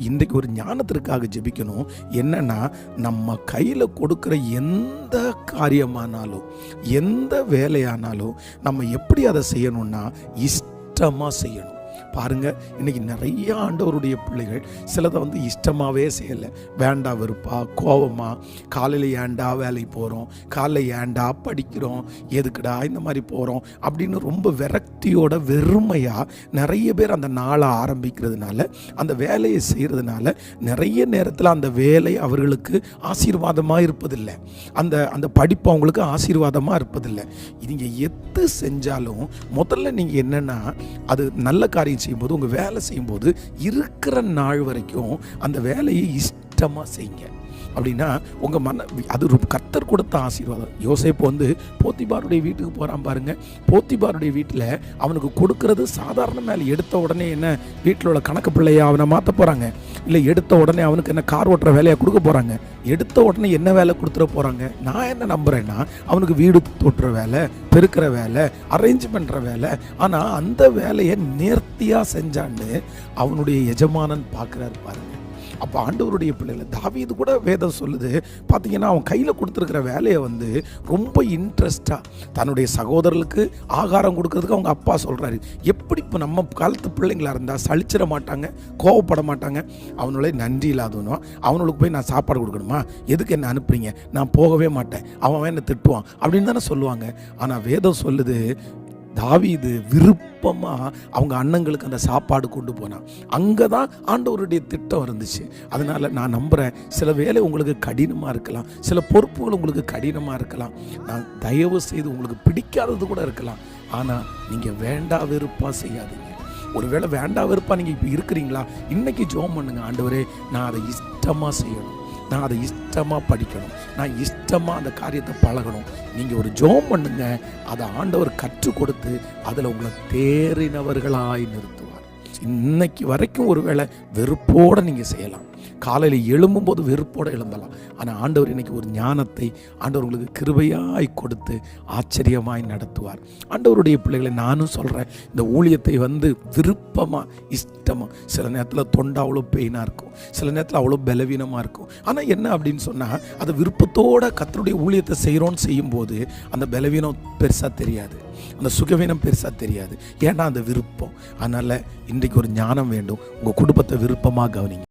இன்றைக்கு ஒரு ஞானத்திற்காக ஜெபிக்கணும். என்னன்னா, நம்ம கையில் கொடுக்குற எந்த காரியமானாலும், எந்த வேலையானாலும் நம்ம எப்படி அதை செய்யணும்னா இஷ்டமாக செய்யணும். பாருங்க, இன்னைக்கு நிறைய ஆண்டவருடைய பிள்ளைகள் சிலதை இஷ்டமாகவே செய்யலை. வேண்டா வெறுப்பா, கோபமா, காலையில் ஏண்டா வேலைக்கு போகிறோம், காலையில் ஏண்டா படிக்கிறோம், எதுக்குடா இந்த மாதிரி போகிறோம் அப்படின்னு ரொம்ப விரக்தியோட வெறுமையாக நிறைய பேர் அந்த நாளை ஆரம்பிக்கிறதுனால, அந்த வேலையை செய்கிறதுனால நிறைய நேரத்தில் அந்த வேலை அவர்களுக்கு ஆசீர்வாதமாக இருப்பதில்லை. அந்த படிப்பு அவங்களுக்கு ஆசீர்வாதமாக இருப்பதில்லை. நீங்கள் எது செஞ்சாலும் முதல்ல நீங்கள் என்னென்னா, அது நல்ல காரியம் செய்யும்போது, உங்கள் வேலை செய்யும்போது இருக்கிற நாள் வரைக்கும் அந்த வேலையை இஷ்டமாக செய்யுங்க. அப்படின்னா உங்கள் அது ஒரு கர்த்தர் கொடுத்த ஆசீர்வாதம். யோசேப்பு போத்திபாருடைய வீட்டுக்கு போகிறான் பாருங்க. போத்திபாருடைய வீட்டில் அவனுக்கு கொடுக்கறது சாதாரண மேலே. எடுத்த உடனே என்ன வீட்டில் உள்ள கணக்கு பிள்ளையை அவனை மாற்ற போகிறாங்க? இல்லை எடுத்த உடனே அவனுக்கு என்ன கார் ஓட்டுற வேலையாக கொடுக்க போகிறாங்க? எடுத்த உடனே என்ன வேலை கொடுத்துட போகிறாங்க? நான் என்ன நம்புகிறேன்னா, அவனுக்கு வீடு தொட்டுற வேலை, பெருக்கிற வேலை, அரேஞ்ச் பண்ணுற வேலை. ஆனால் அந்த வேலையை நேர்த்தியாக செஞ்சான்னு அவனுடைய எஜமானன் பார்க்குறாரு பாருங்க. அப்போ ஆண்டவருடைய பிள்ளைகளை தாவீது கூட வேதம் சொல்லுது பார்த்தீங்கன்னா, அவன் கையில் கொடுத்துருக்கிற வேலையை ரொம்ப இன்ட்ரெஸ்டாக தன்னுடைய சகோதரர்களுக்கு ஆகாரம் கொடுக்கறதுக்கு அவங்க அப்பா சொல்கிறாரு. எப்படி இப்போ நம்ம காலத்து பிள்ளைங்களாக இருந்தால் சலிச்சிட மாட்டாங்க, கோவப்பட மாட்டாங்க. அவனுடைய நன்றி இல்லாதவனோ, அவனுக்கு போய் நான் சாப்பாடு கொடுக்கணுமா, எதுக்கு என்ன அனுப்புறீங்க, நான் போகவே மாட்டேன், அவன் என்ன திட்டுவான் அப்படின்னு தானே சொல்லுவாங்க. ஆனால் வேதம் சொல்லுது, தாவீது விருப்பமாக அவங்க அண்ணங்களுக்கு அந்த சாப்பாடு கொண்டு போனான். அங்கே தான் ஆண்டவருடைய திட்டம் இருந்துச்சு. அதனால் நான் நம்புகிறேன், சில வேலை உங்களுக்கு கடினமாக இருக்கலாம், சில பொறுப்புகள் உங்களுக்கு கடினமாக இருக்கலாம், நான் தயவு செய்து உங்களுக்கு பிடிக்காதது கூட இருக்கலாம். ஆனால் நீங்கள் வேண்டா வெறுப்பாக செய்யாதீங்க. ஒருவேளை வேண்டா வெறுப்பாக நீங்கள் இப்போ இருக்கிறீங்களா, இன்றைக்கி ஜெபம் பண்ணுங்க. ஆண்டவரே, நான் அதை இஷ்டமாக செய்யணும், நான் அதை இஷ்டமாக படிக்கணும், நான் இஷ்டமாக அந்த காரியத்தை பழகணும். நீங்கள் ஒரு ஜெபம் பண்ணுங்க, அதை ஆண்டவர் கற்றுக் கொடுத்து அதில் உங்களை தேறினவர்களாய் நிறுத்துவார். இன்னைக்கு வரைக்கும் ஒருவேளை வெறுப்போடு நீங்கள் செய்யலாம், காலையில் எழும்பும்போது வெறுப்போடு எழும்பலாம். ஆனால் ஆண்டவர் இன்னைக்கு ஒரு ஞானத்தை ஆண்டவர் உங்களுக்கு கிருபையாய் கொடுத்து ஆச்சரியமாய் நடத்துவார். ஆண்டவருடைய பிள்ளைகளை நானும் சொல்கிறேன், இந்த ஊழியத்தை விருப்பமாக இஷ்டமாக, சில நேரத்தில் தொண்டை அவ்வளோ பெயினாக இருக்கும், சில நேரத்தில் அவ்வளோ பலவீனமாக இருக்கும். ஆனால் என்ன அப்படின்னு சொன்னால், அதை விருப்பத்தோடு கர்த்தருடைய ஊழியத்தை செய்கிறோன்னு செய்யும்போது அந்த பலவீனம் பெருசாக தெரியாது, அந்த சுகவீனம் பெருசாக தெரியாது. ஏன்னா அந்த விருப்பம். அதனால் இன்றைக்கு ஒரு ஞானம் வேண்டும். உங்கள் குடும்பத்தை விருப்பமாக கவனிங்க.